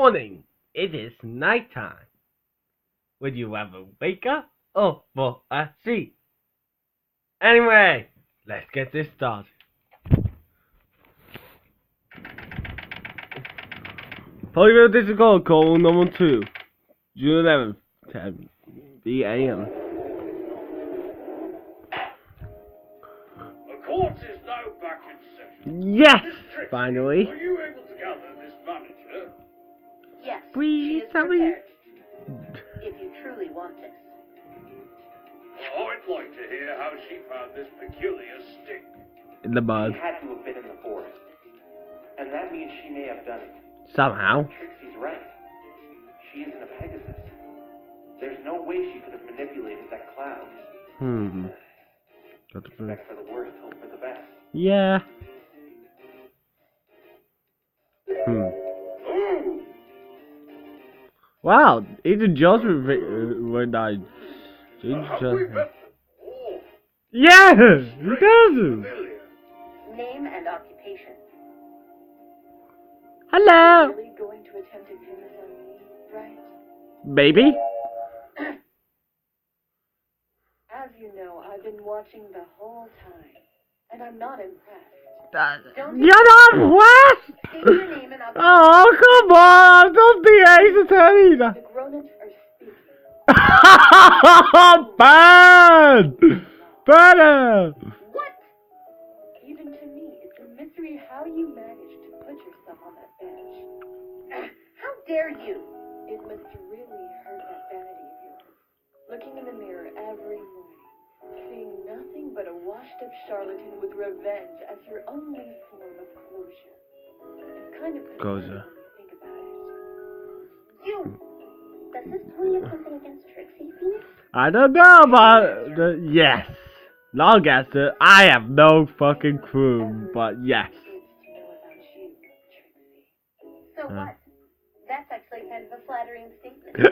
Morning. It is nighttime. Would you rather wake up or fall asleep? Anyway, let's get this started. Polyville Digital call number 2, June 11th, 10 p.m. The court is now back in session. Yes! Trixie, Finally. are you able to gather this manager? Yes, Please she is tell me. prepared. If you truly want this. Well, I'd like to hear how she found this peculiar stick. In the mud. She had to have been in the forest. And that means she may have done it. Somehow. Trixie's right. She isn't a Pegasus. There's no way she could have manipulated that cloud. Expect for the worst, hope for the best. Yeah. Ooh! Wow, even Joseph when I Have we met before? Yeah, he does. Familiar. Name and occupation. Hello. Really going to attempt to pin this on me, right? Baby. As you know, I've been watching the whole time, and I'm not impressed. You're not what? State your name and occupation. Oh, come on, don't be Ace Attorney. The grown-ups are speaking. Bad. Better. What? Even to me, it's a mystery how you managed to put yourself on that bench. How dare you? It must really hurt that vanity of yours. Looking in the mirror every morning, seeing nothing but a washed-up charlatan with revenge as your only form of closure. It's kind of Closure. when you think about it. You! Does this tell you something against Trixie, Phoenix? I don't know about yes. Long answer. I have no fucking clue, but yes. So what? That's actually kind of a flattering statement.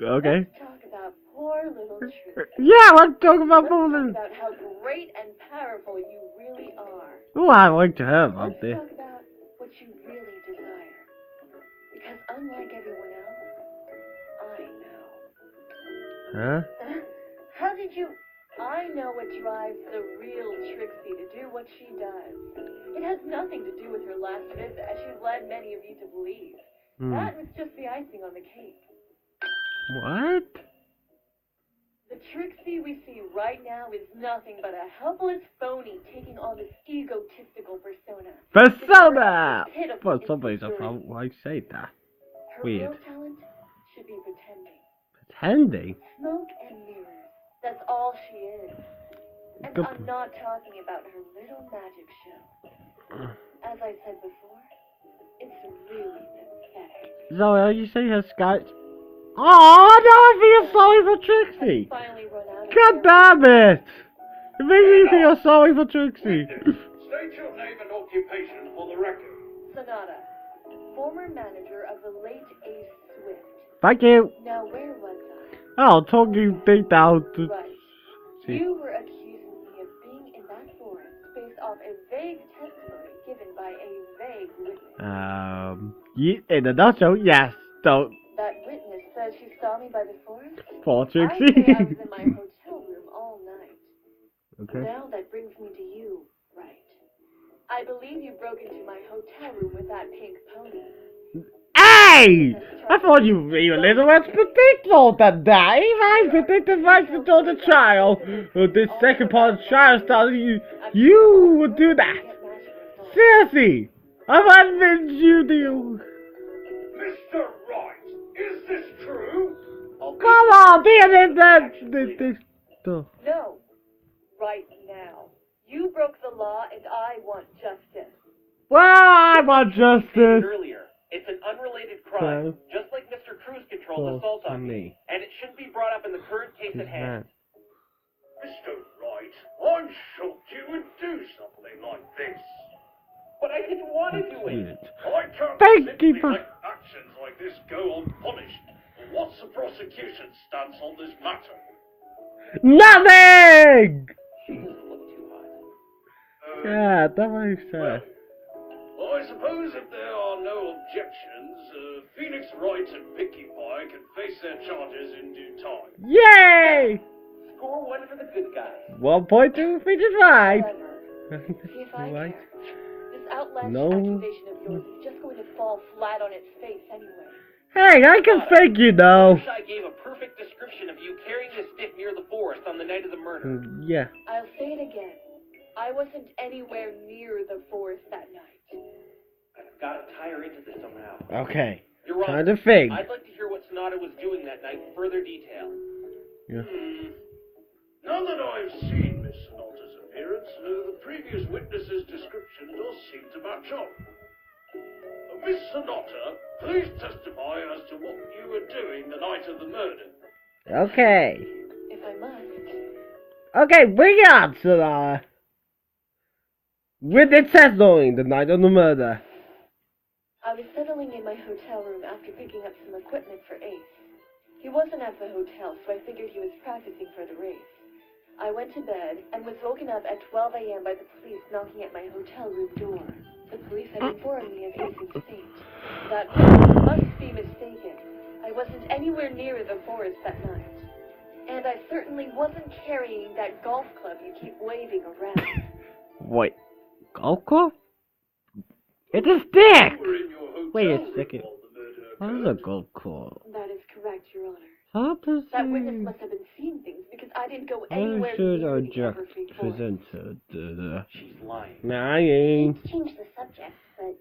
Okay. Let's talk about poor little Trixie. Yeah, we're talking about Let's talk bowling. about how great and powerful you really are. Oh, I like to have out Let's there. talk about what you really desire. Because unlike everyone else, I know. Huh? How did you... I know what drives the real Trixie to do what she does. It has nothing to do with her last visit, as she's led many of you to believe. That was just the icing on the cake. What? The Trixie we see right now is nothing but a helpless phony taking on this egotistical persona. Persona! Pitiful Well, somebody's insecurity. about why say that. Her Weird. real talent should be pretending. Pretending? Smoke and mirrors. That's all she is. And Good. I'm not talking about her little magic show. As I said before, it's really pathetic. So, you say her Skype? Oh, now I feel sorry for Trixie! Finally run out of God damn it! It makes me feel sorry for Trixie. State your name and occupation for the record. Sonata, former manager of the late Ace Swift. Thank you. Now where was Oh, talking thing down I? to... Right. See. You were accusing me of being in that forest based off a vague testimony given by a vague witness. In a nutshell, yes. So, That witness says she saw me by the forest? for I say Trixie. I was in my hotel room all night. Okay. Now that brings me to you, right? I believe you broke into my hotel room with that pink pony. Hey! I thought you were a little less predictable than that. Even I predicted right before the trial. This second part of the trial started, you would do that. Seriously! I've admitted you do. Mr. Wright, is this true? Come on, this stuff. No. Right now. You broke the law and I want justice. Well, I want Stated justice. earlier, it's an unrelated crime, just like Mr. Cruise Control's assault on me, and it shouldn't be brought up in the current case at hand. Mr. Wright, I'm shocked you would do something like this. But I didn't want to do it. I can't Thank simply you for- let actions like this go unpunished. What's the prosecution's stance on this matter? Nothing! She doesn't look too hot. Yeah, that makes Well, sense. Well, I suppose if there are no objections, Phoenix Wright and Pinkie Pie can face their charges in due time. Yay! Score 1 for the good guys. 1 point to Phoenix Wright. However, see if I Right. care. This outlandish No. accusation of yours is just going to fall flat on its face anyway. Hey, I can fake you I though. wish I gave a perfect description of you carrying the stick near the forest on the night of the murder. Yeah. I'll say it again. I wasn't anywhere near the forest that night. I've got to tie her into this somehow. Okay. Your Time Honor, to fake. I'd like to hear what Sonata was doing that night in further detail. Yeah. Now that I've seen Miss Sonata's appearance, the previous witness's description does seem to match up. Miss Sonata, please testify as to what you were doing the night of the murder. Okay. If I must. Okay, bring it on, Sonata. With the testimony the night of the murder. I was settling in my hotel room after picking up some equipment for Ace. He wasn't at the hotel, so I figured he was practicing for the race. I went to bed and was woken up at 12 a.m. by the police knocking at my hotel room door. The police had informed me of Ace's fate. That witness must be mistaken. I wasn't anywhere near the forest that night. And I certainly wasn't carrying that golf club you keep waving around. Wait. Golf club? It's a stick! You were in your hotel Wait a room second. while the murder What is occurred. a golf club? That is correct, Your Honor. How does That witness must have been seeing things because I didn't go I anywhere should near the object Evergreen Forest. presented. She's lying. Nah, I ain't. Change the subject, but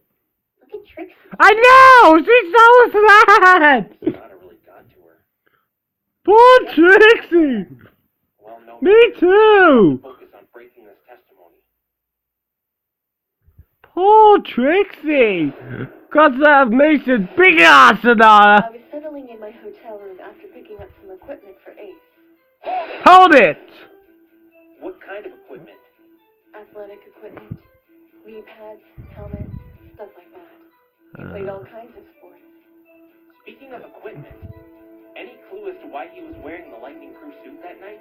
look at Trixie. I know! She's so sad! Sonata really got to her. Poor Trixie! Well, no. Me too! Focus on breaking this testimony. Poor Trixie! Cause that makes it bigger, I Sonata! was settling in my hotel room after picking up some equipment for Ace. Hold it! What kind of equipment? Athletic equipment, knee pads, helmets, stuff like that. He played all kinds of sports. Speaking of equipment, any clue as to why he was wearing the Lightning Crew suit that night?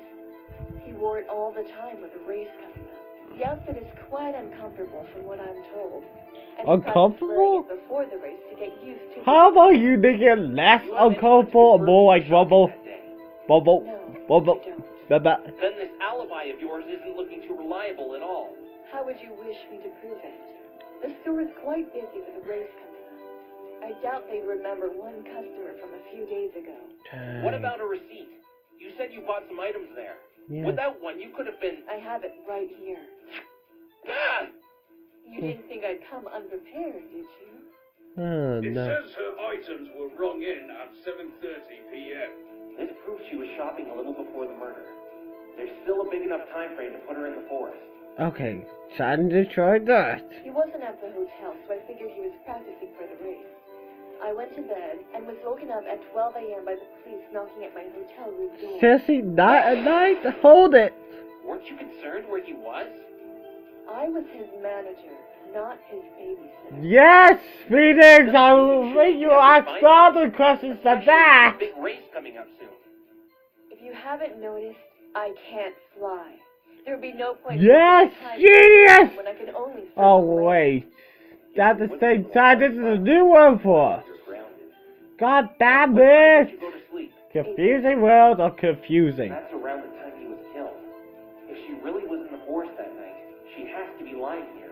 He wore it all the time with the race coming up. The outfit is quite uncomfortable from what I'm told. And he practiced wearing Uncomfortable? it before the race to get used to How about you make it less uncomfortable and more like Rumble? That day. Bubble? No, Bubble? I don't. Bubble? Then this alibi of yours isn't looking too reliable at all. How would you wish me to prove it? The store is quite busy with the race coming up. I doubt they'd remember one customer from a few days ago. What about a receipt? You said you bought some items there. Yeah. Without one, you could have been... I have it right here. Ah! You didn't think I'd come unprepared, did you? Oh, It no. says her items were rung in at 7:30 p.m. This proves she was shopping a little before the murder. There's still a big enough time frame to put her in the forest. Okay, time to try that. He wasn't at the hotel, so I figured he was practicing for the race. I went to bed and was woken up at 12 a.m. by the police knocking at my hotel room door. Sissy, not at night? Hold it! Weren't you concerned where he was? I was his manager, not his babysitter. Yes, Phoenix, I will make you ask all the questions to that! Big race coming up soon. If you haven't noticed, I can't fly. There would be no point Yes, in time genius! when I could only surf Oh, the lake. wait. At the same time, this is a new one for us. You're grounded. God damn What time it! did you go to sleep? Confusing world or confusing? That's around the time he was killed. If she really was in the forest that night, she has to be lying here.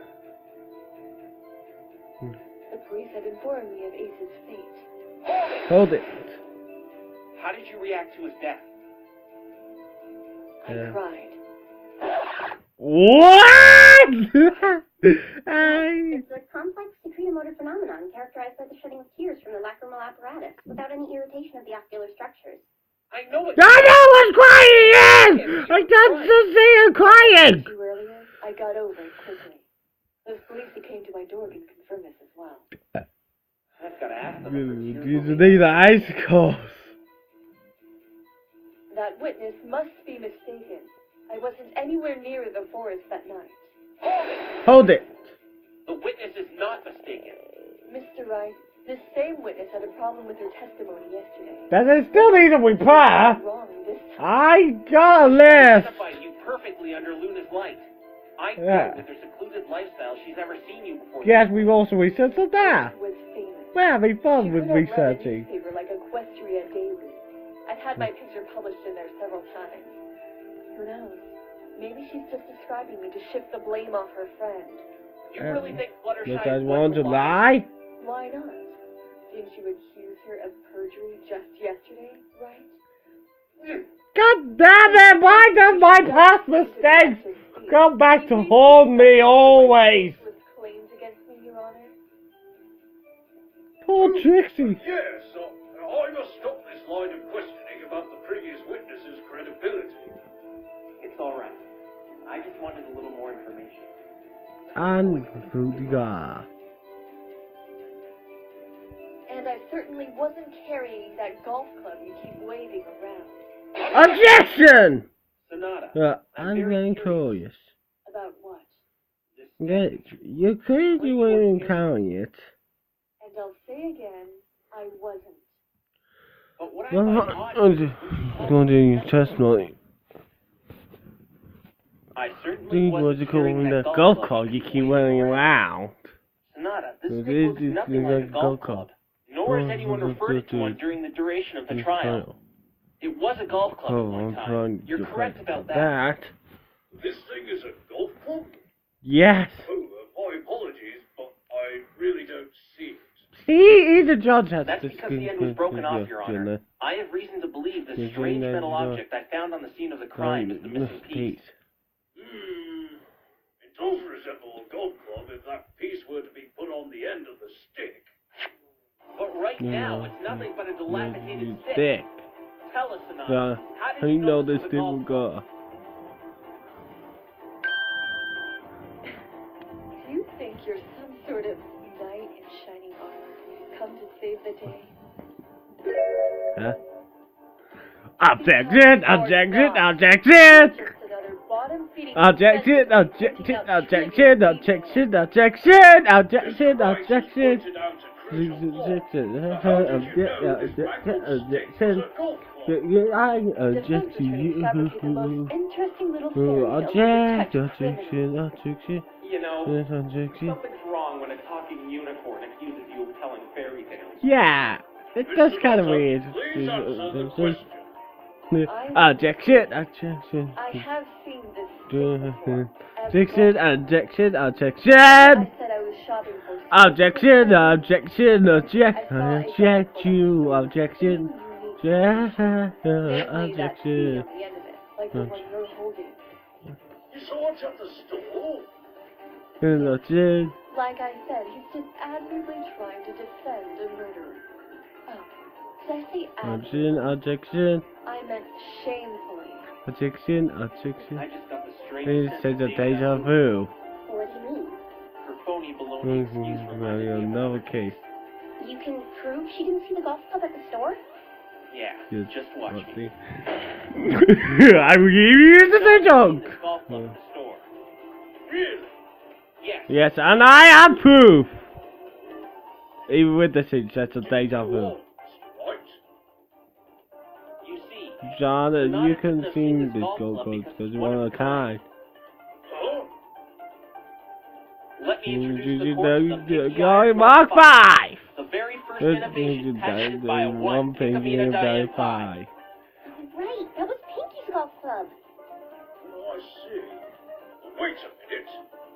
The police had informed me of Ace's fate. Hold it. How did you react to his death? I Yeah. cried. What? It's a complex secretomotor phenomenon characterized by the shedding of tears from the lacrimal apparatus without any irritation of the ocular structures. I know it. I know what's crying is! I can't just see her crying! Too earlier, I got over it quickly. Those police who came to my door can confirm this as well. I've got to ask them. if her tears These were are the icicles. That witness must be mistaken. I wasn't anywhere near the forest that night. Hold it. The witness is not mistaken. Mr. Wright, this same witness had a problem with her testimony yesterday. That is still need to repair. Wrong this time. I got a list. Identified you perfectly under Luna's light. I doubt with her secluded lifestyle she's ever seen you before. Yes, we've also researched that. Was famous. We're having fun with She could have read a researching. newspaper like Equestria Daily. I've had my picture published in there several times. Who knows? Maybe she's just describing me to shift the blame off her friend. You really think Fluttershy Yes, I want to lie. Why not? Didn't you accuse her of perjury just yesterday, right? God damn it! Why does my past mistakes come back to haunt me always? With claims against me, Your Honor? Poor Trixie. Yes, I must stop this line of questioning about the previous witness's credibility. It's alright. I just wanted a little more information. And Rudiger. And I certainly wasn't carrying that golf club you keep waving around. Objection! Sonata, I'm getting curious. About what? You clearly weren't carrying it. And I'll say again, I wasn't. But what I find odd Going to your testimony. I certainly wasn't carrying the that golf club you keep wearing around. Sonata, this thing looks nothing like a golf club. Nor has anyone referred to one during the duration of the trial. It was a golf club at one time. You're correct about that. This thing is a golf club? Yes. Oh, my apologies, but I really don't see it. He's a judge. That's because the end was broken off, Your Honor. I have reason to believe this strange metal object I found on the scene of the crime is the missing piece. It does resemble a golf club if that piece were to be put on the end of the stick. But right now, it's nothing but a dilapidated stick. Stick. Tell us, Sonata, how did you know this this was a golf didn't club? go. Do you think you're some sort of knight in shining armor, come to save the day? Huh? Objection! Objection! Objection! Just another bottom-feeding Objection! Objection! Objection! Objection! Objection! Objection! Objection! Objection! I object to you. Objection! You know, something's wrong when a talking unicorn accuses you of telling fairy tales. Yeah, that's kind of weird. Objection! Objection! I have seen this before. Objection! Objection! Objection! I said I was shopping for Objection! Objection! Object! Object you! Objection! Objection! like the one you're holding. You saw it at the store? Objection! Like I said, he's just admirably trying to defend a murderer. Oh, did I say admirably? Objection! I meant shamefully. Objection! Objection! I just got the This strangest says a sense of deja vu. What do you mean? her phony baloney excuse reminded me of Another case. You can prove she didn't see the golf club at the store? Yeah, just watch me. I will give you the joke. This golf club at the store. Really? Yes. Yes, and I have proof. Even with the thing, that's a deja vu. Right. You see, John, you Sonata can couldn't have see seen this this golf golf club club because because it's you're one one of of a a kind. Huh? let me introduce the You course of the go Mark 5. The very first innovation patented by one Pinkamena Diane 5. Right, that was Pinky's golf club. Oh, I see. Wait a minute.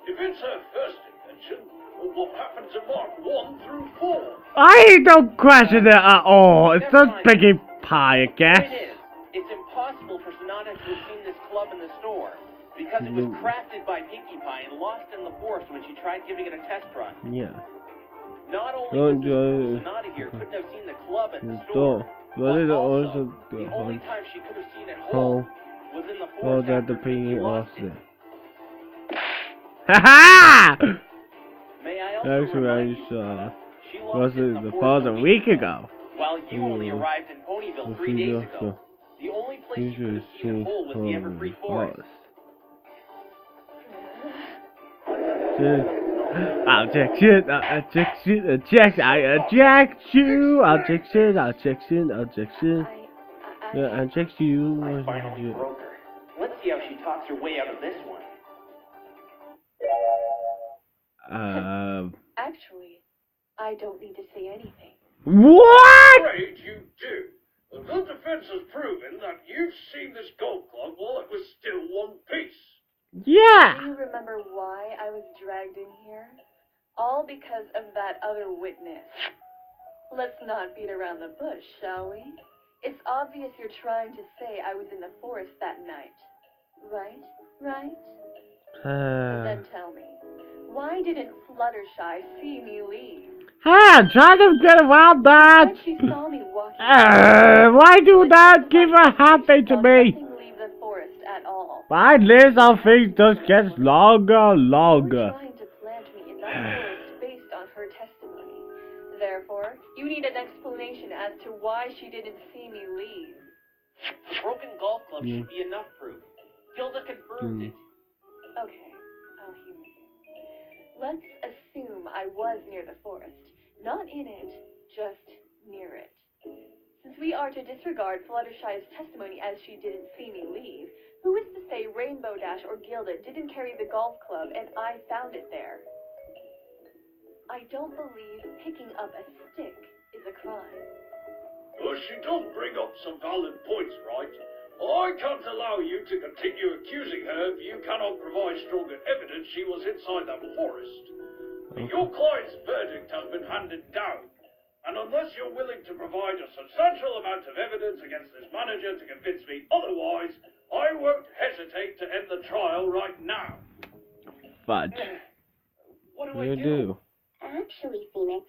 If it's her first invention, well, what happened to Mark 1 through 4? I don't question it at all. It's Never just mind. Pinkie Pie, I guess. It is. It's impossible for Sonata to have seen this club in the store because it was crafted by Pinkie Pie and lost in the forest when she tried giving it a test run. Yeah. Not only Don't does Sonata here couldn't have seen the club at the store, What is it but also the only time she could have seen it home? whole was in the Oh, forest that the after Pinkie Pinkie lost lost it. it. Ha ha! May I also That's what I remind you, saw. she lost Was it in it the forest pause a week ago? while you only arrived in Ponyville 3 days ago. The only place you could have seen it whole was the Everfree Forest. Objection, objection, objection, I object you, objection, objection, objection, I object you. I finally broke her. Let's see how she talks her way out of this one. Actually, I don't need to say anything. What? Afraid you do. The defense has proven that you've seen this golf club while it was still one piece. Yeah. Do you remember why I was dragged in here? All because of that other witness. Let's not beat around the bush, shall we? It's obvious you're trying to say I was in the forest that night. Right? Right? Then tell me, why didn't Fluttershy see me leave? Try to get around that. When she saw me walking Why do that? Give her happy to me. leave the forest at all. My list of things just gets longer, You're longer. trying to plant me in that forest based on her testimony. Therefore, you need an explanation as to why she didn't see me leave. The broken golf club should be enough proof. Gilda confirmed it. Okay, I'll humor you. Let's assume I was near the forest. Not in it, just near it. Since we are to disregard Fluttershy's testimony as she didn't see me leave, who is to say Rainbow Dash or Gilda didn't carry the golf club and I found it there? I don't believe picking up a stick is a crime. Well, she does bring up some valid points, right? I can't allow you to continue accusing her if you cannot provide stronger evidence she was inside that forest. Your client's verdict has been handed down, and unless you're willing to provide a substantial amount of evidence against this manager to convince me otherwise, I won't hesitate to end the trial right now. Fudge. What What do? Actually, Phoenix,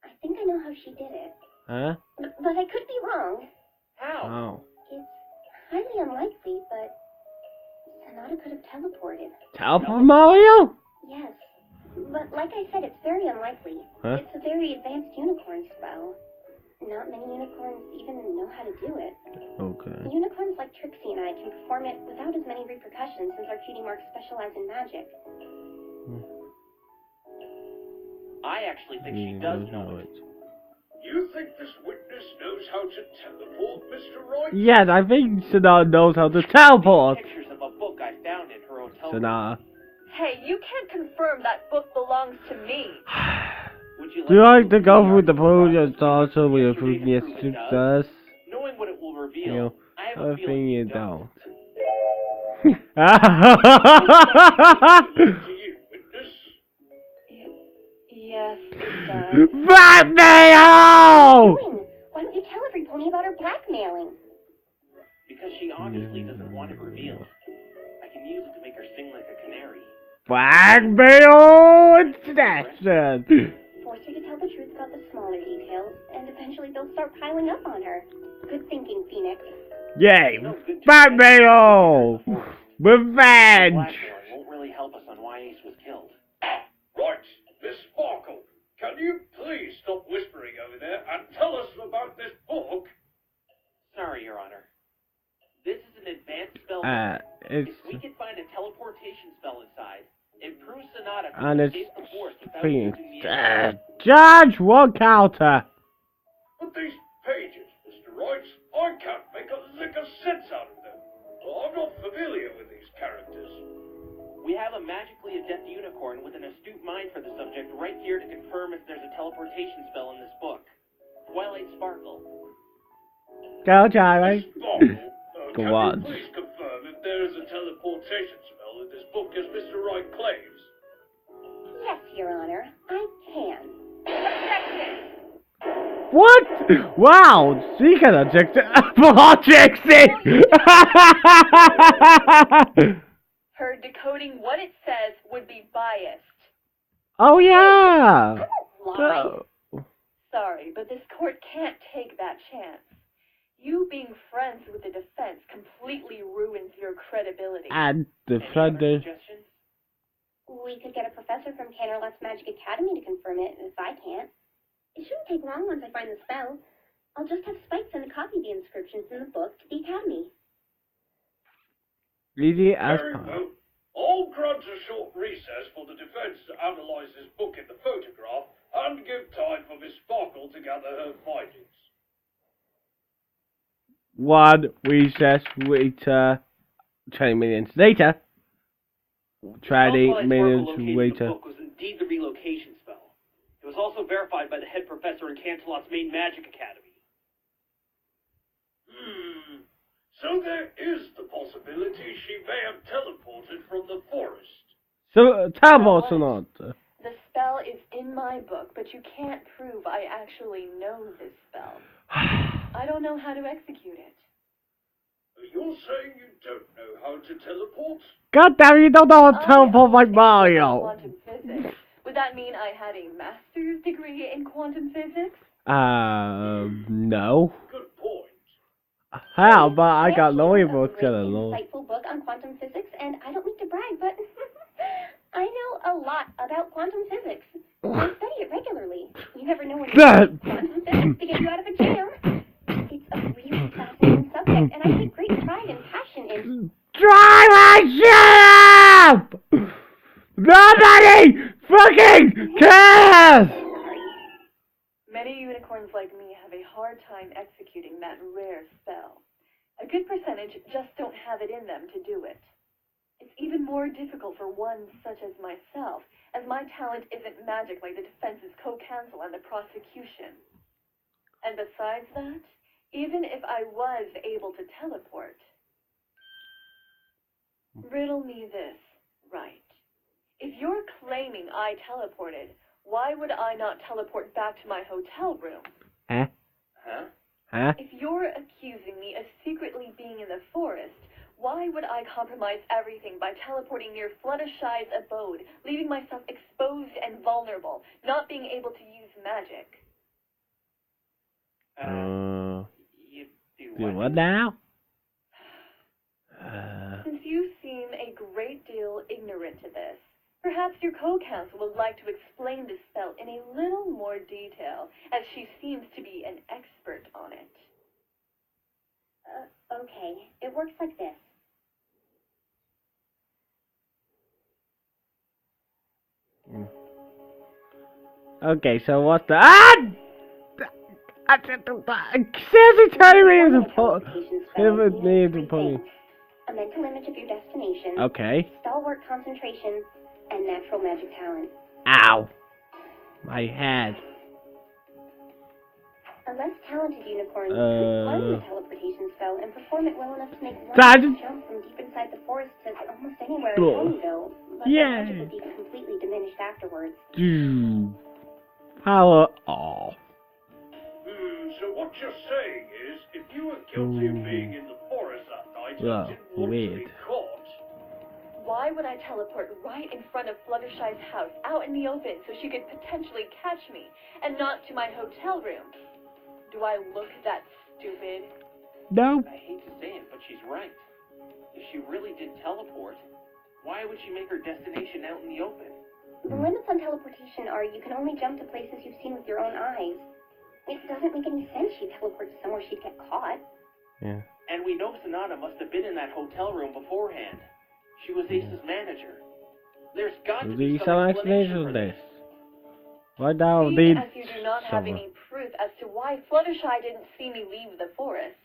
I think I know how she did it. Huh? But I could be wrong. How? Oh. It's highly unlikely, but Sonata could have teleported. Teleport Mario? Yes. But like I said, it's very unlikely. Huh? It's a very advanced unicorn spell. Not many unicorns even know how to do it. Okay. Unicorns like Trixie and I can perform it without as many repercussions since our cutie marks specialize in magic. I actually think she does know it. You think this witness knows how to teleport, Mr. Wright? Yes, I think Sonata knows how to teleport. Pictures of a book I found in her hotel room. Sonata. Hey, you can't confirm that book belongs to me. Would you Do you like to me go to through the argue process also with a Yesterday previous proved it success? Knowing what it will reveal, You know, I have I a think feeling you you don't. To you, witness. Yes, it does. Blackmail! Why don't you tell every pony about her blackmailing? Because she obviously doesn't want it revealed. I can use it to make her sing like a canary. Blackmail extraction! Force her to tell the truth about the smaller details, and eventually they'll start piling up on her. Good thinking, Phoenix. Yay! Blackmail! Revenge! Blackmailing won't really help us on why Ace was killed. Right, Miss Sparkle, can you please stop whispering over there and tell us about this book? Sorry, Your Honor. This is an advanced spell. It's... If we can find a teleportation spell inside, it proves Sonata And can it's... escape the forest without Phoenix. using the air. Judge, one counter! But these pages, Mr. Wright, I can't make a lick of sense out of them. I'm not familiar with these characters. We have a magically adept unicorn with an astute mind for the subject right here to confirm if there's a teleportation spell in this book. Twilight Sparkle. Go, Charlie. Sparkle, Go can on. you please confirm if there is a teleportation spell in this book as Mr. Wright claims? Yes, Your Honor, I can. What? Wow, she can eject it. Her decoding what it says would be biased. Oh, yeah. Lie. Sorry, but this court can't take that chance. You being friends with the defense completely ruins your credibility. And the Any other thunder. suggestions? We could get a professor from Canterlot's Magic Academy to confirm it, if I can't. It shouldn't take long once I find the spell. I'll just have Spike send a copy of the inscriptions in the book to the Academy. Easy as Very possible. well. I'll grant a short recess for the defense to analyze this book in the photograph and give time for Miss Sparkle to gather her findings. One recess later. 20 minutes later. Tried The 8 minutes located in the later. book was indeed the relocation spell. It was also verified by the head professor in Canterlot's main magic academy. So there is the possibility she may have teleported from the forest. So, teleports or not? The spell is in my book, but you can't prove I actually know this spell. I don't know how to execute it. You're saying you don't know how to teleport? God damn, you don't know how to teleport like Mario. Quantum physics. Would that mean I had a master's degree in quantum physics? No. Good point. How? But I got actually lawyer wrote a books great, and a law. insightful book on quantum physics, and I don't mean to brag, but I know a lot about quantum physics. I study it regularly. You never know when you need quantum physics to get you out of a jam. It's a really fascinating subject, and I take great pride and passion in. Driver, shut up! Nobody fucking cares! Many unicorns like me have a hard time executing that rare spell. A good percentage just don't have it in them to do it. It's even more difficult for one such as myself, as my talent isn't magic like the defense's co-counsel and the prosecution. And besides that, even if I was able to teleport, riddle me this, right? If you're claiming I teleported, why would I not teleport back to my hotel room? Huh? Huh? If you're accusing me of secretly being in the forest, why would I compromise everything by teleporting near Fluttershy's abode, leaving myself exposed and vulnerable, not being able to use magic? You Do what now? Since you seem a great deal ignorant to this, perhaps your co-counsel would like to explain the spell in a little more detail, as she seems to be an expert on it. Okay, it works like this. Okay, so what's the seriously telling me it's important. A mental image of your destination. Okay. Stalwart concentration and natural magic talent. Ow. My head. A less talented unicorn could learn the teleportation spell and perform it well enough to make one jump from deep inside the forest to almost anywhere in Ponyville, but the magic would be completely diminished afterwards. Power off. So what you're saying is, if you were guilty of being in the forest that night and didn't want to be caught... Why would I teleport right in front of Fluttershy's house, out in the open, so she could potentially catch me, and not to my hotel room? Do I look that stupid? No. I hate to say it, but she's right. If she really did teleport, why would she make her destination out in the open? The limits on teleportation are you can only jump to places you've seen with your own eyes. It doesn't make any sense she'd teleport to somewhere she'd get caught. Yeah. And we know Sonata must have been in that hotel room beforehand. She was Ace's manager. There's got to be some explanation for this. Why now As did you do not have any proof as to why Fluttershy didn't see me leave the forest,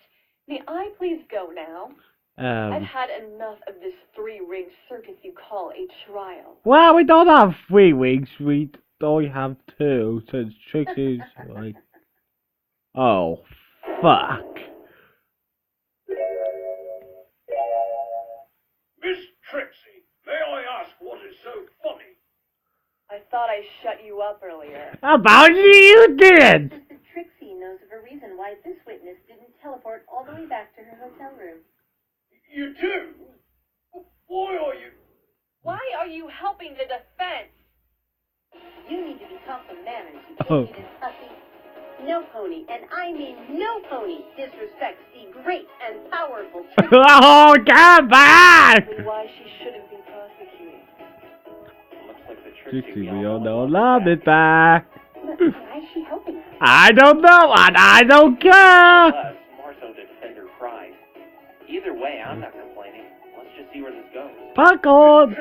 may I please go now? I've had enough of this three-ring circus you call a trial. Well, we don't have 3 weeks. We only have 2. Since Trixie's like, oh, fuck. Miss Trixie, may I ask what is so funny? I thought I shut you up earlier. About you did! Sister Trixie knows of a reason why this witness didn't teleport all the way back to her hotel room. You do? Why are you helping the defense? You need to be taught some manners, you idiot hussy. No pony, and I mean no pony, disrespects the great and powerful Trixie. Oh, come back! Why she shouldn't be prosecuted. Looks like the Trixie, we all know love it back. But why is she helping us? I don't know, and I don't care! Plus, more so to defend her pride. Either way, I'm not complaining. Let's just see where this goes. Fuck on!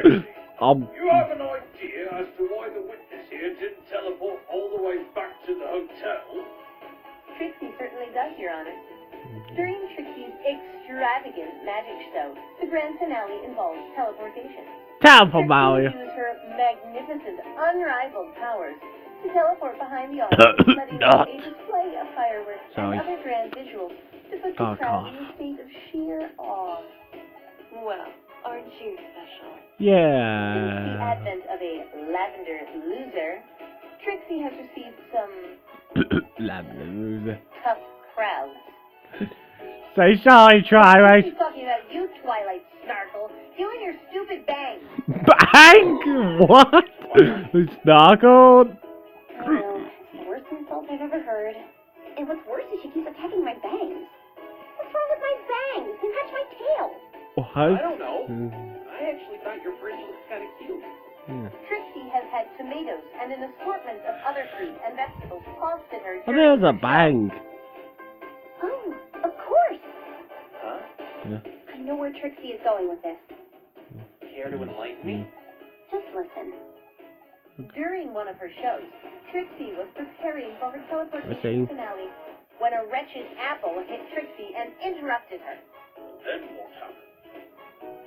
You have an idea as to why the witness here didn't teleport all the way back to the hotel? Trixie certainly does, Your Honor. During Trixie's extravagant magic show, the grand finale involves teleportation. Teleport Trixie Mario. will use her magnificent, unrivaled powers to teleport behind the audience, letting out a display of fireworks Sorry. and other grand visuals to put the crowd in a state of sheer awe. Well, aren't you special? Since the Yeah. advent of a lavender loser, Trixie has received some Lavender. tough crowds. Say sorry, Twilight. She's talking about you, Twilight Snarkle, you and your stupid bangs. Bang! What? Snarkled? I know. It's the worst insult I've ever heard. And what's worse is she keeps attacking my bangs. What's wrong with my bangs? They match my tail. What? I don't know. I actually thought your fringe looked kind of cute. Trixie has had tomatoes and an assortment of other fruit and vegetables tossed at her. Oh, there's a bang. Oh, of course. Huh? Yeah. I know where Trixie is going with this. Care to enlighten me? Just listen. During one of her shows, Trixie was preparing for her I see. teleportation finale when a wretched apple hit Trixie and interrupted her. Then what happened?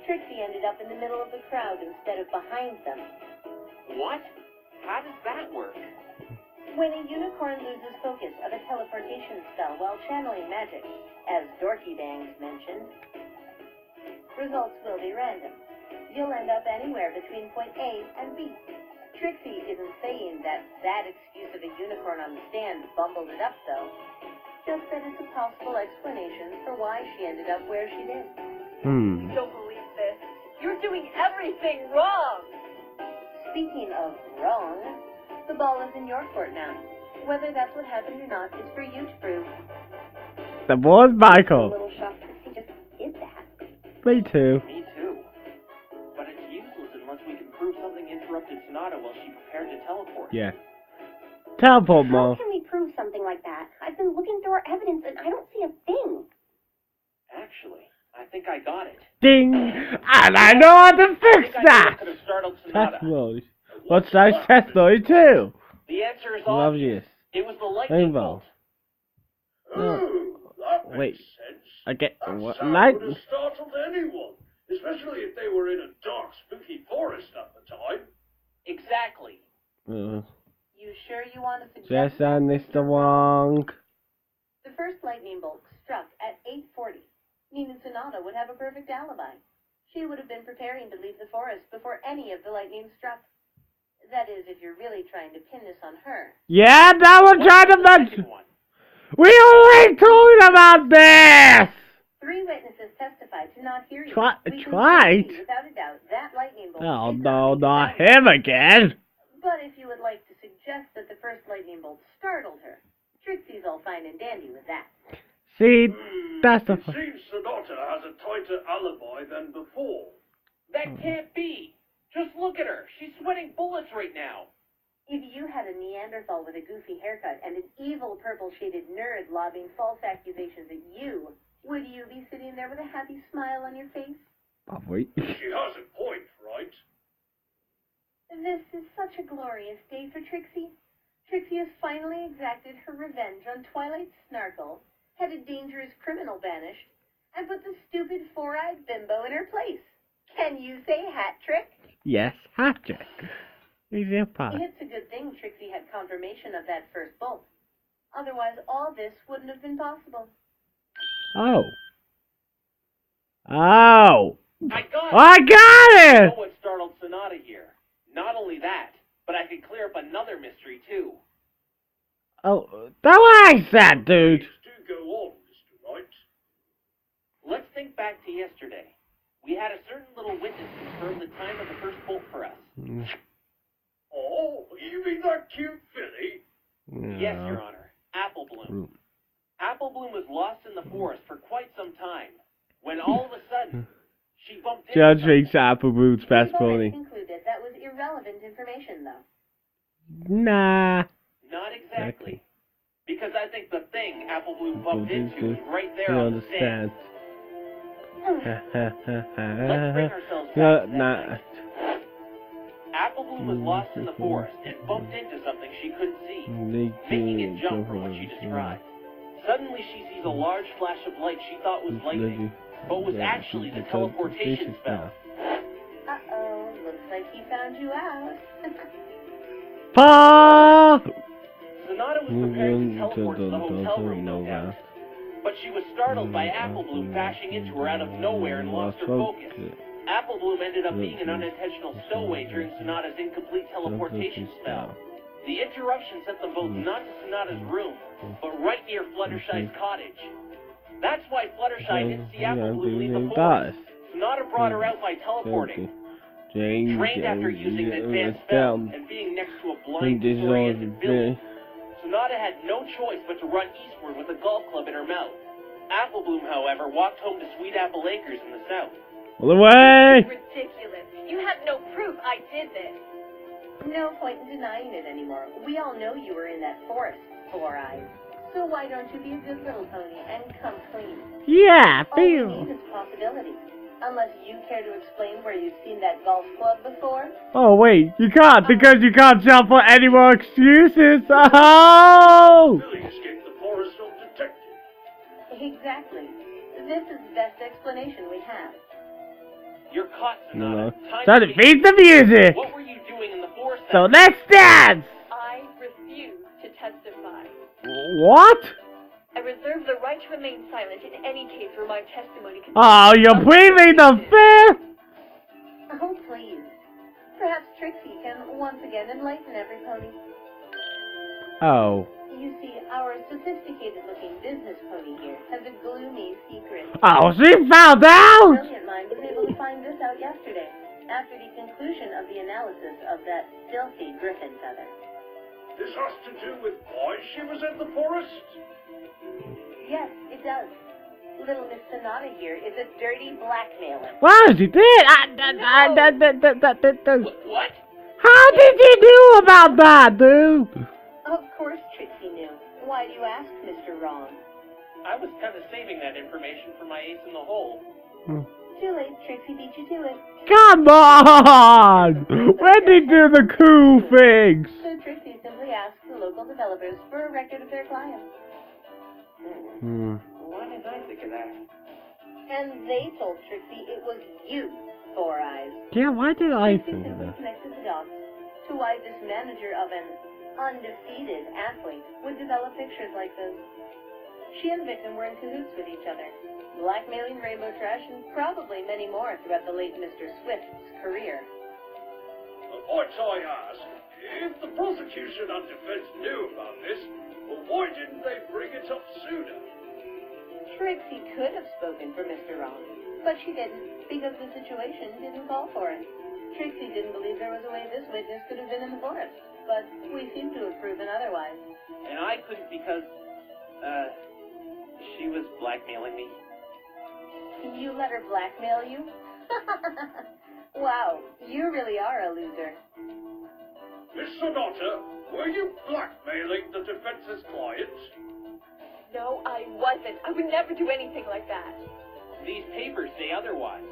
Trixie ended up in the middle of the crowd instead of behind them. What? How does that work? When a unicorn loses focus of a teleportation spell while channeling magic, as Dorky Bangs mentioned, results will be random. You'll end up anywhere between point A and B. Trixie isn't saying that excuse of a unicorn on the stand bumbled it up, though. Just that it's a possible explanation for why she ended up where she did. Don't believe this. You're doing everything wrong! Speaking of wrong, the ball is in your court now. Whether that's what happened or not is for you to prove. The boy's I'm a Michael. little shocked Trixie just did that. Me too. Me too. But it's useless unless we can prove something interrupted Sonata while she prepared to teleport. Yeah. Teleport How more. can we prove something like that? I've been looking through our evidence and I don't see a thing. Actually, I think I got it. Ding! And I know how to fix that! Could have startled Sonata. Test mode. What's that test mode too? The answer is Love obvious. you. It was the lightning Rainbow. bolt. Oh, that Wait. makes sense. I get That what? sound Light? would have startled anyone, especially if they were in a dark, spooky forest at the time. Exactly. You sure you want to suggest Yes, that? and Mr. Wong. The first lightning bolt struck at 8:40, meaning Sonata would have a perfect alibi. She would have been preparing to leave the forest before any of the lightning struck. That is, if you're really trying to pin this on her. Yeah, that was trying to mention. One. We already talking about this! 3 witnesses testified to not hearing. Try- We can tried? see, without a doubt, that lightning bolt. Oh did no, make not sound. him again! But if you would like to suggest that the first lightning bolt startled her, Trixie's all fine and dandy with that. See, that's the. It seems Sonata has a tighter alibi than before. That can't be. Just look at her. She's sweating bullets right now. If you had a Neanderthal with a goofy haircut and an evil purple-shaded nerd lobbing false accusations at you, would you be sitting there with a happy smile on your face? Oh, wait. She has a point, right? This is such a glorious day for Trixie. Trixie has finally exacted her revenge on Twilight Snarkle, had a dangerous criminal banished, and put the stupid four-eyed bimbo in her place. Can you say hat trick? Yes, Hatcher. Easy apart. It's a good thing Trixie had confirmation of that first bolt. Otherwise, all this wouldn't have been possible. Oh. Oh! I got it. I got I it! know what startled Sonata here. Not only that, but I could clear up another mystery too. Oh, that likes that, dude. Please do go on, Mr. Wright. Let's think back to yesterday. We had a certain little witness confirm the time of the first bolt for us. Oh, you mean that cute filly? Yes, Your Honor. Apple Bloom. Apple Bloom was lost in the forest for quite some time, when all of a sudden, she bumped into Judge something. thinks Apple Boots best We've already pony. concluded that was irrelevant information, though. Nah. Not exactly. Because I think the thing Apple Bloom bumped into is right You there on the stand. understand. Let's bring ourselves back No, to that nah. night. Apple Bloom was lost in the forest and bumped into something she couldn't see, making it jump from what she described. Suddenly, Suddenly she sees a large flash of light she thought was lightning, but was actually the teleportation spell. Uh-oh, looks like he found you out. Pa! Sonata was preparing to teleport to the hotel room, no doubt. But she was startled by Apple Bloom bashing into her out of nowhere and lost her focus. Apple Bloom ended up being an unintentional stowaway during Sonata's incomplete teleportation spell. The interruption sent them both not to Sonata's room, but right near Fluttershy's cottage. That's why Fluttershy didn't see Apple Bloom leave the forest. Sonata brought her out by teleporting. Trained after using the advanced spell and being next to a blind, disoriented village, Sonata had no choice but to run eastward with a golf club in her mouth. Apple Bloom, however, walked home to Sweet Apple Acres in the south. All the way! Ridiculous. You have no proof I did this. No point in denying it anymore. We all know you were in that forest, Four Eyes. So why don't you be a good little pony and come clean? Yeah, All we feel. need is possibility. Unless you care to explain where you've seen that golf club before? Oh wait, you can't because you can't jump for any more excuses. Oh! Billy escaped the forest undetected. Exactly. This is the best explanation we have. You're caught, Sonata. So defeat the music. What were you doing in the forest? So let's dance. I refuse to testify. What? I reserve the right to remain silent in any case where my testimony can... Oh, you're pleading the fifth. Oh, please. Perhaps Trixie can once again enlighten every pony. Oh. You see, our sophisticated-looking business pony here has a gloomy secret. Oh, she found out. Brilliant mind was able to find this out yesterday, after the conclusion of the analysis of that filthy griffin feather. This has to do with why she was in the forest? Yes, it does. Little Miss Sonata here is a dirty blackmailer. Wow, she did. What? How did you do about that, dude? Of course Trixie knew. Why do you ask, Mr. Wrong? I was kind of saving that information for my ace in the hole. Too late, Trixie beat you to it. Come on! When did you do the cool things? So Trixie simply asked the local developers for a record of their clients. Why didn't I think of that? And they told Trixie it was you, Four Eyes. Yeah, why did I Trixie think of simply that? connected the dots to why this manager of an undefeated athlete would develop pictures like this. She and Victim were in cahoots with each other, blackmailing Rainbow Trash and probably many more throughout the late Mr. Swift's career. Might I ask, if the prosecution and defense knew about this, well, why didn't they bring it up sooner? Trixie could have spoken for Mr. Wrong, but she didn't, because the situation didn't call for it. Trixie didn't believe there was a way this witness could have been in the forest, but we seem to have proven otherwise. And I couldn't because, she was blackmailing me. You let her blackmail you? Wow, you really are a loser. Miss Sonata, were you blackmailing the defense's client? No, I wasn't. I would never do anything like that. These papers say otherwise.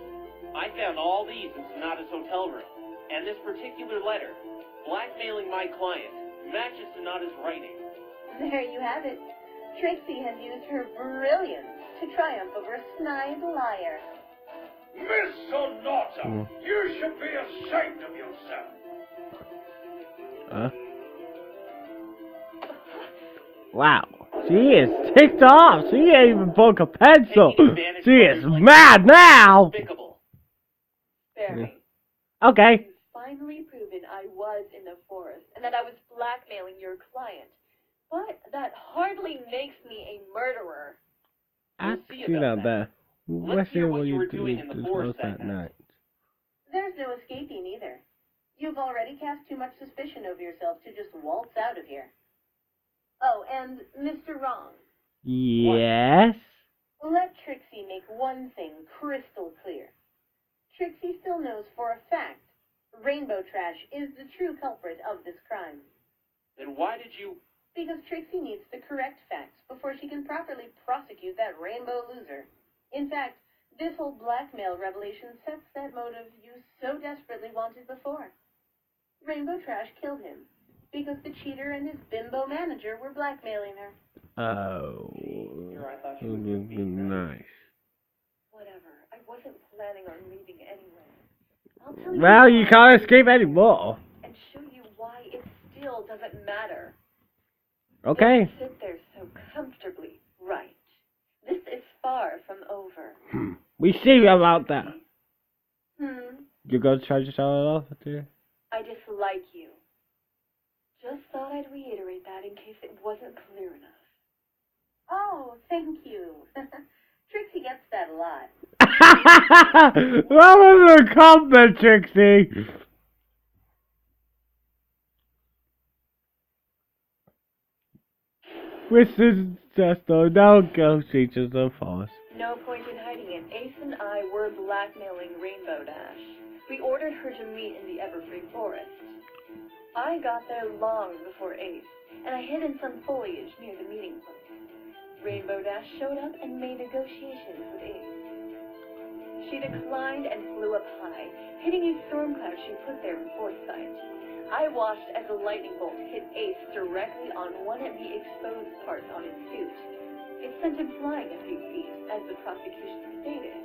I found all these in Sonata's hotel room, and this particular letter, blackmailing my client, matches Sonata's writing. There you have it. Trixie has used her brilliance to triumph over a snide liar. Miss Sonata, you should be ashamed of yourself. Wow. She is ticked off. She ain't even broke a pencil. She is mad now. Despicable. Very. Okay. You've finally proven I was in the forest and that I was blackmailing your client. But that hardly makes me a murderer. Ask see you about about that. Let's hear what you were doing did in the to forest us that that night. There's no escaping either. You've already cast too much suspicion over yourself to just waltz out of here. Oh, and Mr. Wrong. Yes? Let Trixie make one thing crystal clear. Trixie still knows for a fact Rainbow Trash is the true culprit of this crime. Then why did you... Because Trixie needs the correct facts before she can properly prosecute that rainbow loser. In fact, this whole blackmail revelation sets that motive you so desperately wanted before. Rainbow Trash killed him because the cheater and his bimbo manager were blackmailing her. Oh, Here I thought she it was would gonna be be nice. Whatever. I wasn't planning on leaving anyway. I'll tell you Well, you why can't escape anymore. and show you why it still doesn't matter. Okay. Don't sit there so comfortably, right? This is far from over. We see about that. Hmm. You gonna try to tell it off too? I dislike you. Just thought I'd reiterate that in case it wasn't clear enough. Oh, thank you. Trixie gets that a lot. That was a compliment, Trixie. Which is just a no go features of force. No point in hiding it. Ace and I were blackmailing Rainbow Dash. We ordered her to meet in the Everfree Forest. I got there long before Ace, and I hid in some foliage near the meeting place. Rainbow Dash showed up and made negotiations with Ace. She declined and flew up high, hitting a storm cloud she put there in foresight. I watched as the lightning bolt hit Ace directly on one of the exposed parts on his suit. It sent him flying a few feet, as the prosecution stated.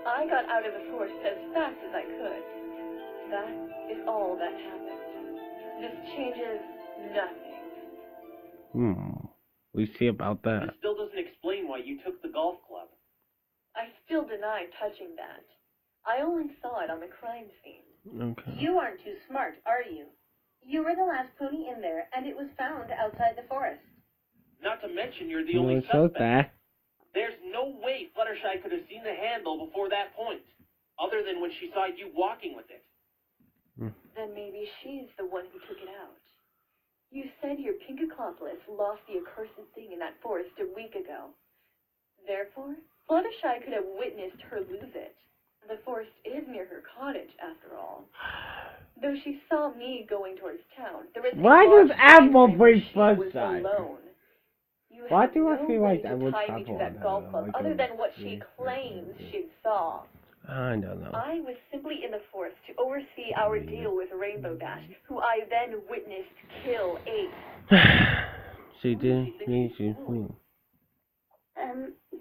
I got out of the forest as fast as I could. That is all that happened. This changes nothing. We see about that. This still doesn't explain why you took the golf club. I still deny touching that. I only saw it on the crime scene. Okay. You aren't too smart, are you? You were the last pony in there, and it was found outside the forest. Not to mention you're the only So suspect. that. There's no way Fluttershy could have seen the handle before that point, other than when she saw you walking with it. Then maybe she's the one who took it out. You said your pink accomplice lost the accursed thing in that forest a week ago. Therefore, Fluttershy could have witnessed her lose it. The forest is near her cottage, after all. Though she saw me going towards town, there was Why a large does Animal time frame where bring she was Fluttershy? alone. You Why have do I no feel way like to I would tie me to travel that on golf that, club, like other on than what the she street? claims she saw. I don't know. I was simply in the forest to oversee our deal with Rainbow Dash, who I then witnessed kill Ace. She did.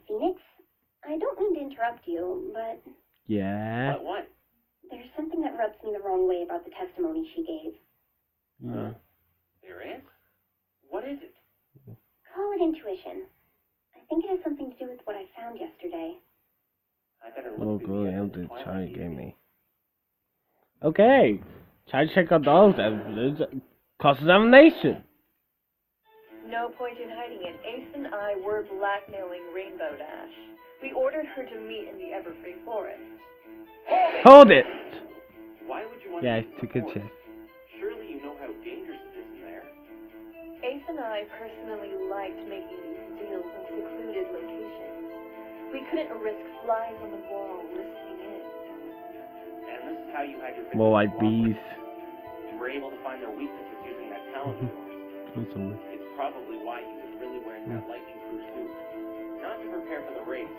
Phoenix, I don't mean to interrupt you, but Yeah. What? there's something that rubs me the wrong way about the testimony she gave. Yeah. There is? What is it? Call it intuition. I think it has something to do with what I found yesterday. I better Oh, look through good. the I'll evidence do Twilight try to gave get me. me. Okay. Try to check out those evidence. Cross-examination. No point in hiding it. Ace and I were blackmailing Rainbow Dash. We ordered her to meet in the Everfree Forest. Hold it. Why would you want Yeah, to it's a good forest? check. Surely you know how dangerous it is in there. Ace and I personally liked making these deals in secluded locations. We couldn't risk flies on the wall listening in. And this is how you had your More like victims bees. cooperate. You were able to find their weaknesses using that talent of yours. It's probably why he was really wearing that lightning proof suit. Not to prepare for the race,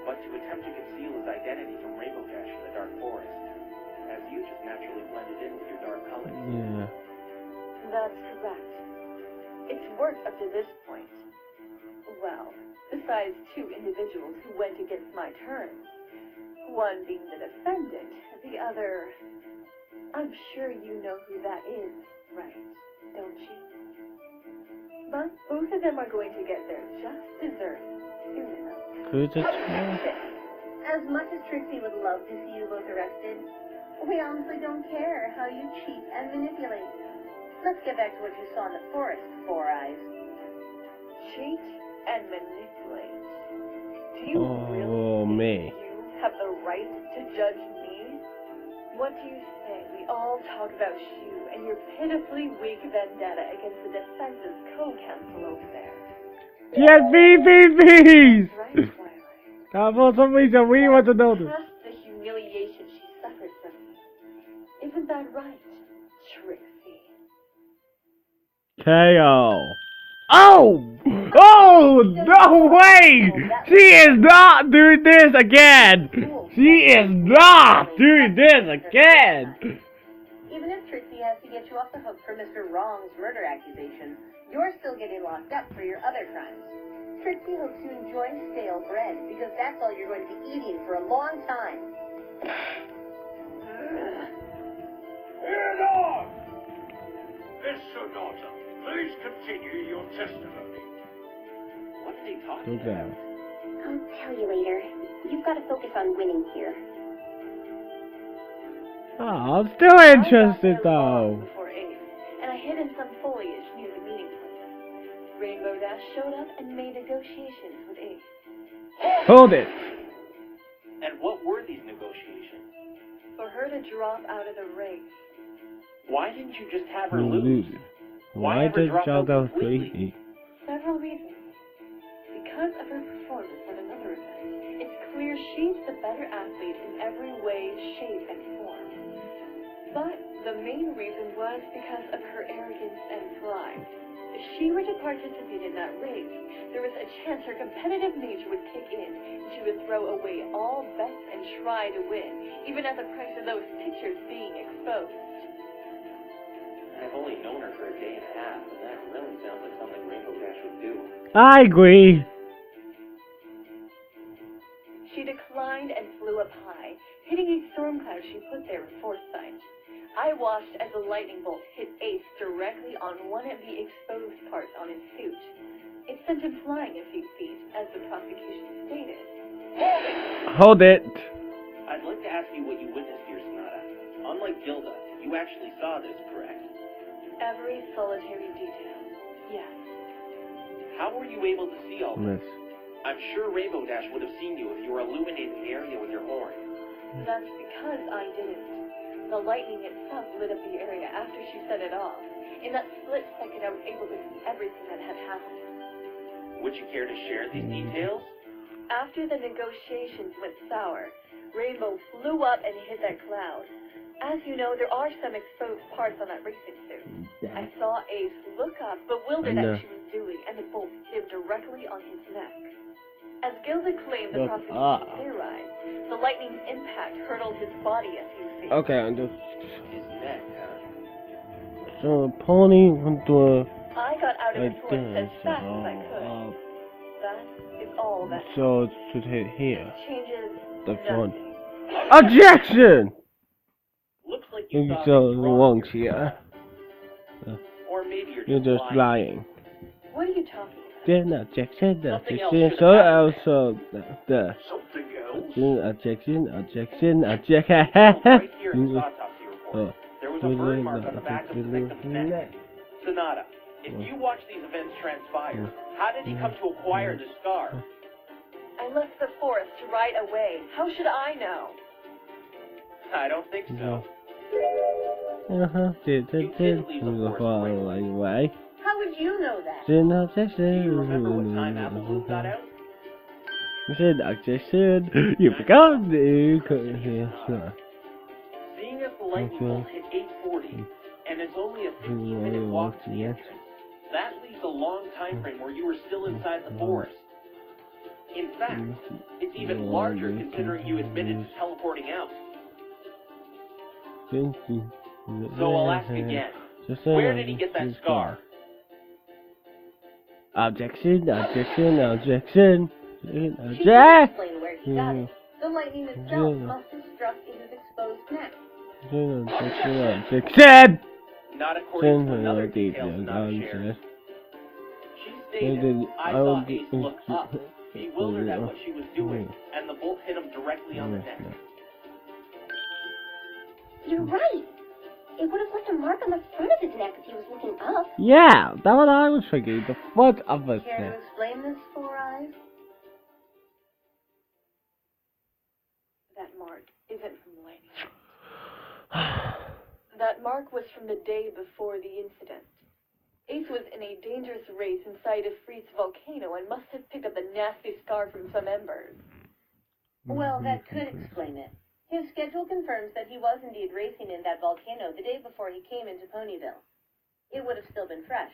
but to attempt to conceal his identity from Rainbow Dash in the dark forest. As you just naturally blended in with your dark colors. Yeah. That's correct. It's worked up to this point. Well, besides two individuals who went against my terms. One being the defendant, the other... I'm sure you know who that is, right? Don't you? But both of them are going to get their just desserts soon enough. Who's it? As much as Trixie would love to see you both arrested, we honestly don't care how you cheat and manipulate. Let's get back to what you saw in the forest, Four Eyes. Cheat and manipulate. Do you really Oh, think me. you have the right to judge me? What do you say we all talk about you and your pitifully weak vendetta against the defense's co-counsel over there? Yes, bees! Right, Twilight? For some reason, we want to know this. Past the humiliation she suffered from me. Isn't that right, Trixie? KO. Oh! Oh! No way! She is not doing this again! She is not doing this again! Even if Trixie has to get you off the hook for Mr. Wrong's murder accusation, You're still getting locked up for your other crimes. Trixie hopes you enjoy stale bread, because that's all you're going to be eating for a long time. Hear on! Miss Sonata, please continue your testimony. What are they talking about? I'll tell you later. You've got to focus on winning here. Oh, I'm still interested though. Before 8, and I hid in some foliage near the meeting place. Rainbow Dash showed up and made negotiations with 8. Hold it. And what were these negotiations? For her to drop out of the race. Why didn't you just have her lose? Why never did drop y'all out go completely? crazy? Several reasons. Because of her performance at another event, it's clear she's the better athlete in every way, shape, and form. But the main reason was because of her arrogance and pride. If she were to participate in that race, there was a chance her competitive nature would kick in, and she would throw away all bets and try to win, even at the price of those pictures being exposed. I've only known her for a day and a half, and that really sounds like something Rainbow Dash would do. I agree. She declined and flew up high, hitting a storm cloud she put there with foresight. I watched as a lightning bolt hit Ace directly on one of the exposed parts on his suit. It sent him flying a few feet, as the prosecution stated. Hold it. I'd like to ask you what you witnessed here, Sonata. Unlike Gilda, you actually saw this, correct? Every solitary detail, yes. How were you able to see all this? Yes. I'm sure Rainbow Dash would have seen you if you were illuminating the area with your horn. That's because I didn't. The lightning itself lit up the area after she set it off. In that split second, I was able to see everything that had happened. Would you care to share these details? After the negotiations went sour, Rainbow flew up and hit that cloud. As you know, there are some exposed parts on that racing suit. I saw Ace look up, bewildered at what she was doing, and the bolt hit him directly on his neck. As Gilda claimed the prosecution theorized, the lightning's impact hurtled his body a few feet. Okay, I'm just. His neck, huh? So, pony went to a. I got out of Like its horse as this. fast as I could. That is all that So, it should hit here. changes The front. nothing. Objection! Looks like you You saw saw things the wrong wrong here. here. Or maybe You're just lying. What are you talking about? Then objection, Something else objection, should so have also the Something else? objection. Right here in the autopsy report, there was a burn mark on the back of the victim's neck. Sonata, if you watch these events transpire, how did he come to acquire this scar? I left the forest right away. How should I know? I don't think so. Way. How would you know that? Do you remember what time Apple Bloom got out? Objection. You forgot the. Seeing as the lightning bolt hit 8:40, and it's only a 15-minute walk to the entrance, that leaves a long time frame where you were still inside the forest. In fact, it's even larger considering you admitted to teleporting out. So I'll ask again, where did he get that scar? Objection. She didn't explain where he got it. The lightning itself must have struck in his exposed neck. Objection! Not according to another detail not shared. She stated, I saw Ace look up, bewildered at what she was doing, and the bolt hit him directly on the neck. You're right. It would have left a mark on the front of his neck if he was looking up. Yeah, that's what I was thinking. The front of his Care neck. to explain this, Four Eyes? That mark isn't from the lightning. That mark was from the day before the incident. Ace was in a dangerous race inside a freeze volcano and must have picked up the nasty scar from some embers. Well, that could explain it. His schedule confirms that he was indeed racing in that volcano the day before he came into Ponyville. It would have still been fresh.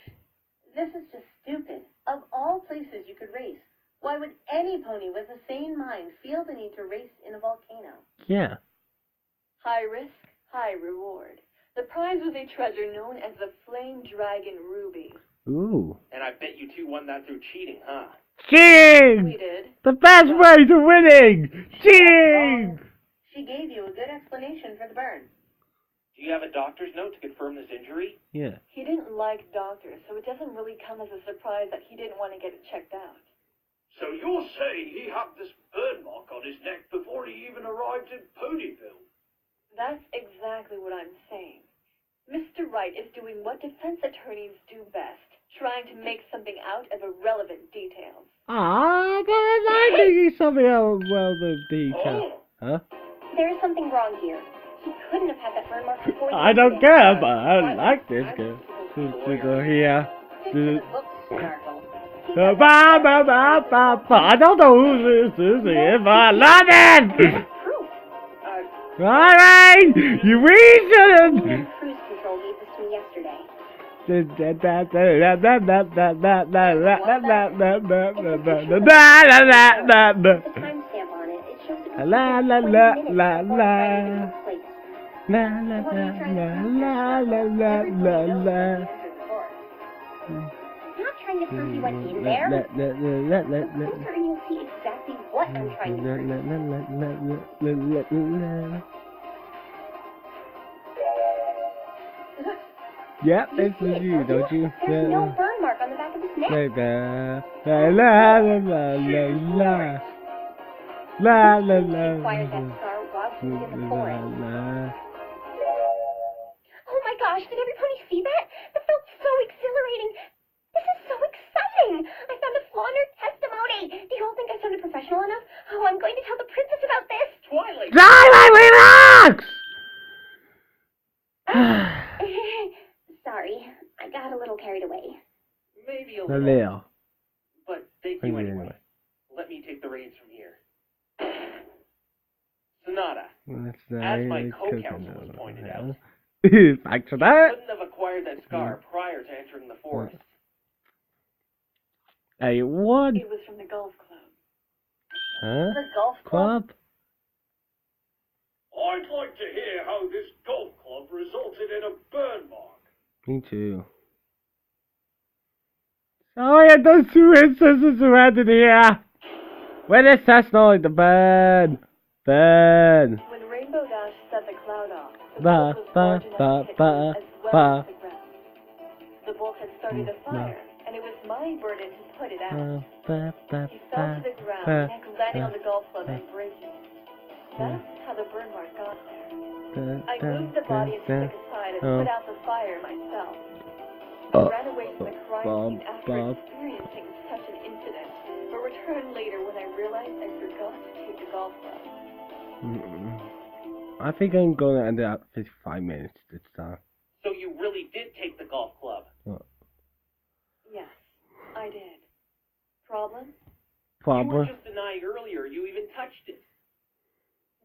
This is just stupid. Of all places you could race, why would any pony with a sane mind feel the need to race in a volcano? Yeah. High risk, high reward. The prize was a treasure known as the Flame Dragon Ruby. Ooh. And I bet you two won that through cheating, huh? Cheating! We did. The best way to winning! Cheating! She gave you a good explanation for the burn. Do you have a doctor's note to confirm this injury? Yeah. He didn't like doctors, so it doesn't really come as a surprise that he didn't want to get it checked out. So you're saying he had this burn mark on his neck before he even arrived in Ponyville? That's exactly what I'm saying. Mr. Wright is doing what defense attorneys do best, trying to make something out of irrelevant details. Ah, but I think he's something else well the detail. Huh? There is something wrong here. He couldn't have had that burn mark before the I don't incident. care, but I like this girl. To go here. I don't know who this is, but I love it! Alright! You shouldn't! Cruise control gave this to me yesterday. Put This is a timestamp on it. It shows it was La la 20 la minutes la before la. the driving took place. La la la la la la la la. I'm not trying to prove you went in there. I'm certain you'll see exactly what I'm trying to prove. Yep, this is you, don't you? There's no burn mark on the back of his neck. La la la la la. La la la. Acquired that scar while he was in the forest. Oh my gosh, did everybody see that? That felt so exhilarating. This is so exciting. I found a flaw in her testimony. Do you all think I sounded professional enough? Oh, I'm going to tell the princess about this. Twilight! Twilight, relax! Sorry, I got a little carried away. Maybe a A little. little. But thank you anyway. Let me take the reins from here. Sonata, as my co-counsel has pointed out, Thanks for you that. couldn't have acquired that scar prior to entering the forest. Hey, what? It was from the golf club. Huh? The golf club? Club? I'd like to hear how this golf club resulted in a burn mark. Me too. Oh yeah, those two instances surrounded here. When is that's not like the burn? Burn. When Rainbow Dash set the cloud off, the Ba bolt was ba large enough to hit ba me as well ba. as the ground. The bolt had started a fire, and it was my burden to put it out. He fell to the ground, neck landing on the golf club and breaking it. That's how the burn mark got there. I moved the body and took aside and put out the fire myself. I ran away from the crime scene after experiencing such an incident, but returned later when I realized I forgot to take the golf club. I think I'm gonna end up 55 minutes this time. So you really did take the golf club? Yes, I did. Problem? You were Problem? just denying earlier you even touched it.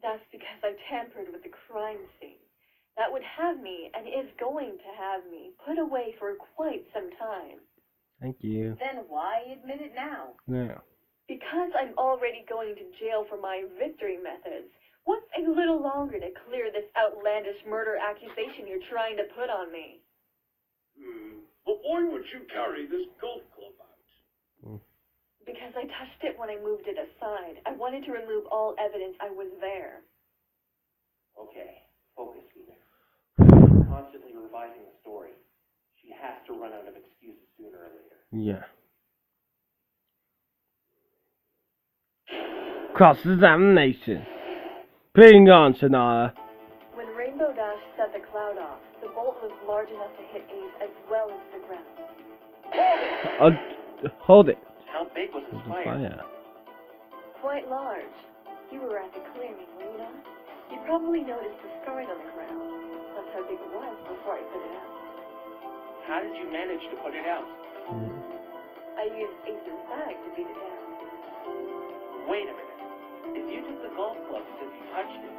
That's because I tampered with the crime scene. That would have me, and is going to have me, put away for quite some time. Thank you. Then why admit it now? Yeah. Because I'm already going to jail for my victory methods, what's a little longer to clear this outlandish murder accusation you're trying to put on me? But why would you carry this golf club out? Because I touched it when I moved it aside. I wanted to remove all evidence I was there. Okay, focus, Peter. You're constantly revising the story. She has to run out of excuses sooner or later. Yeah. Cross-examination. Bring on, Sonata. When Rainbow Dash set the cloud off, the bolt was large enough to hit Ace as well as the ground. Hold it. How big was this fire? Fire. Quite large. You were at the clearing, were you not? You probably noticed the scarring on the ground. That's how big it was before I put it out. How did you manage to put it out? I used Ace's bag to beat it down. Wait a minute. If you took the golf club because you touched it,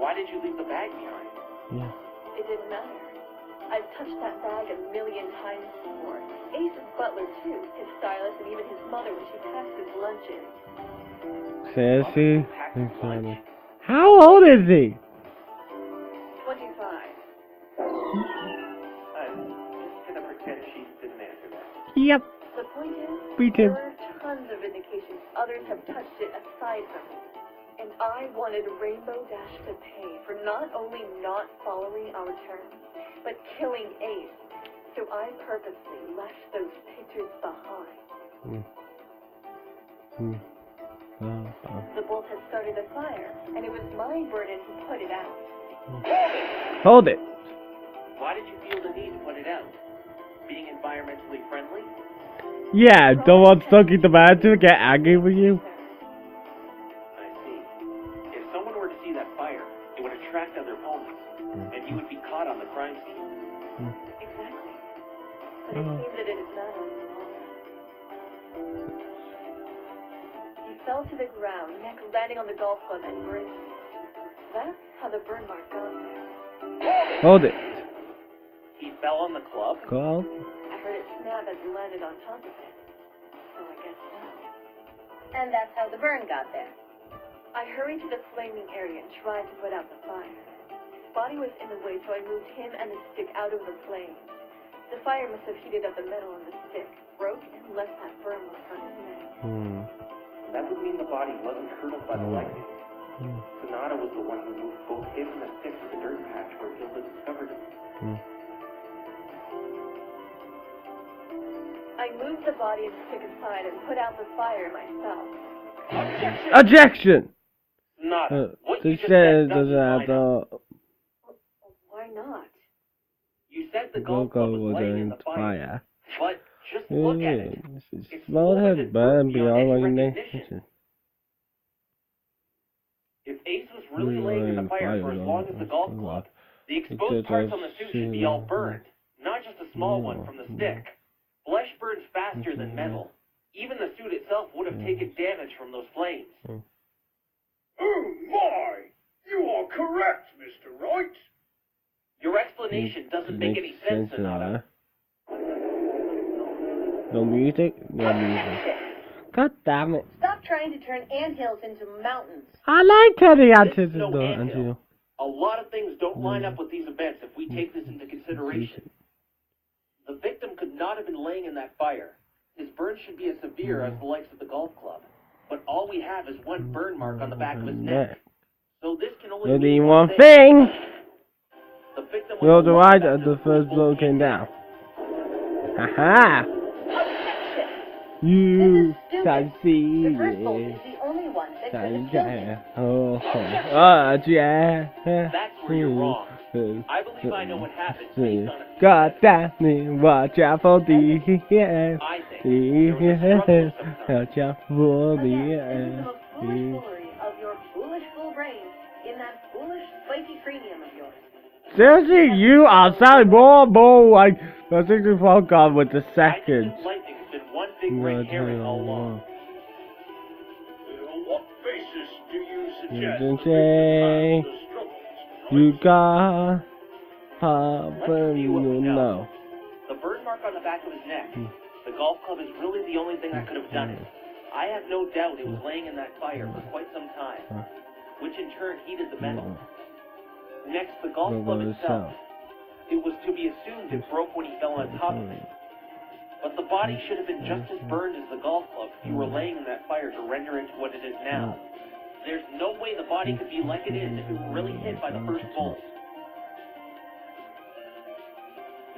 why did you leave the bag behind? Yeah. It didn't matter. I've touched that bag 1,000,000 times before. Ace's butler, too. His stylist, and even his mother when she passed his lunch in. Sassy. How old is he? 25. I'm just gonna pretend she didn't answer Yep. The point is, Beat him. there are tons of indications others have touched it aside from me. And I wanted Rainbow Dash to pay for not only not following our terms, but killing Ace. So I purposely left those pictures behind. The bolt had started a fire, and it was my burden to put it out. Hold it. Why did you feel the need to put it out? Being environmentally friendly? Yeah, don't want Stucky the Man to get angry with you. I see. If someone were to see that fire, it would attract other opponents, and you would be caught on the crime scene. Exactly. But it seems that it is not on the longer. He fell to the ground, neck landing on the golf club and grazed. That's how the burn mark got there. Hold it. He fell on the club? Go. I heard it snap as he landed on top of it. So I guess so. And that's how the burn got there. I hurried to the flaming area and tried to put out the fire. His body was in the way, so I moved him and the stick out of the flames. The fire must have heated up the metal on the stick, broke, and left that burn mark on his neck. That would mean the body wasn't hurtled by the lightning. Sonata was the one who moved both him and the stick to the dirt patch where Gilda discovered him. I moved the body and stick aside and put out the fire myself. Objection! Sonata, what you This just says said doesn't have line up. to Why not? You said the golf club was laying in the fire. But just look at it. It's small has burned beyond recognition. If Ace was really laying in the fire for as long as the golf club, the exposed parts on the suit should be all burned, not just a small one from the stick. Flesh burns faster than metal. Even the suit itself would have taken damage from those flames. Oh my! You are correct, Mr. Wright. Your explanation doesn't make any sense, Sonata. No music? No music. God damn it. Stop trying to turn anthills into mountains. I like turning This anti is no anthill. A lot of things don't line up with these events if we take this into consideration. The victim could not have been laying in that fire. His burn should be as severe as the likes of the golf club. But all we have is one burn mark on the back of his neck. So this can only Only mean one thing. The victim You're was the right at the first blow came down. Haha! You can see The first bolt is it. the only one that could have killed him. Oh, yeah. That's where you're wrong. I believe I know what happened based on a God damn it, watch out for the end. I think there was a struggle of some kind. Watch out for the This is the end. most foolish foolery of your foolish full brain in that foolish spiky cranium of yours. Seriously, you are sounding more and more like the 64 God with the I think seconds. this lightning has been one big red herring all along. On what basis do you suggest You the say victim has the struggles? you got Let's review what we you know. know. The burn mark on the back of his neck. The golf club is really the only thing that could have done it. I have no doubt it was laying in that fire for quite some time, which in turn heated the metal. Next, the golf club itself. It was to be assumed it broke when he fell on top of it. But the body should have been just as burned as the golf club if you were laying in that fire to render it to what it is now. There's no way the body could be like it is if it were really hit by the first bolt.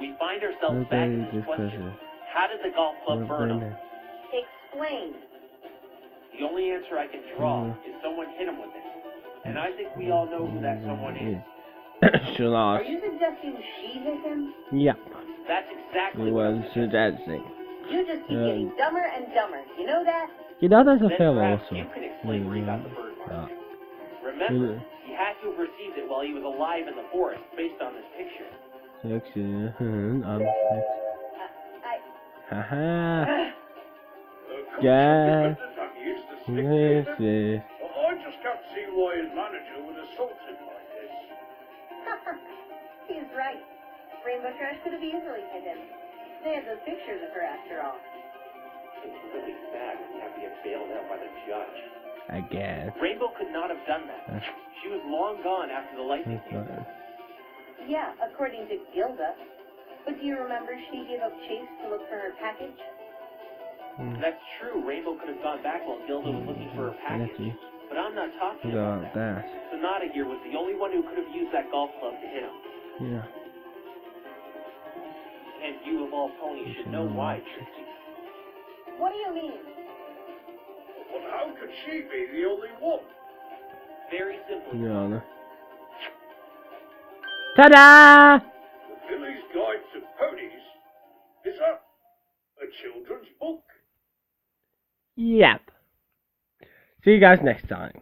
We find ourselves back in this question. How did the golf club burn him? Explain. The only answer I can draw is someone hit him with it. And I think we all know who that someone is. She lost. Are you suggesting she hit him? Yeah, That's exactly it what was I'm suggesting. suggesting. You just keep getting dumber and dumber. You know that? You know, there's a Then film perhaps also. you can explain where he got the burn mark. Remember, he had to have received it while he was alive in the forest based on this picture. Section on I haha. Could Yeah. you defend the Duckies, the stick Yes, victim? yes. Well, I just can't see why his manager would assault him like this. He's right. Rainbow Trash could have easily hit him. They had those pictures of her after all. It's really sad when you have to get bailed out by the judge. I guess. Rainbow could not have done that. She was long gone after the lightning came. Yeah, according to Gilda. But do you remember she gave up Chase to look for her package? That's true, Rainbow could have gone back while Gilda was looking for her package. But I'm not talking about that. Sonata here was the only one who could have used that golf club to hit him. Yeah. And you of all ponies should know why, Trixie. What do you mean? But how could she be the only one? Very simply. Yeah. Ta-da! The Billy's Guide to Ponies? Is that a children's book? Yep. See you guys next time.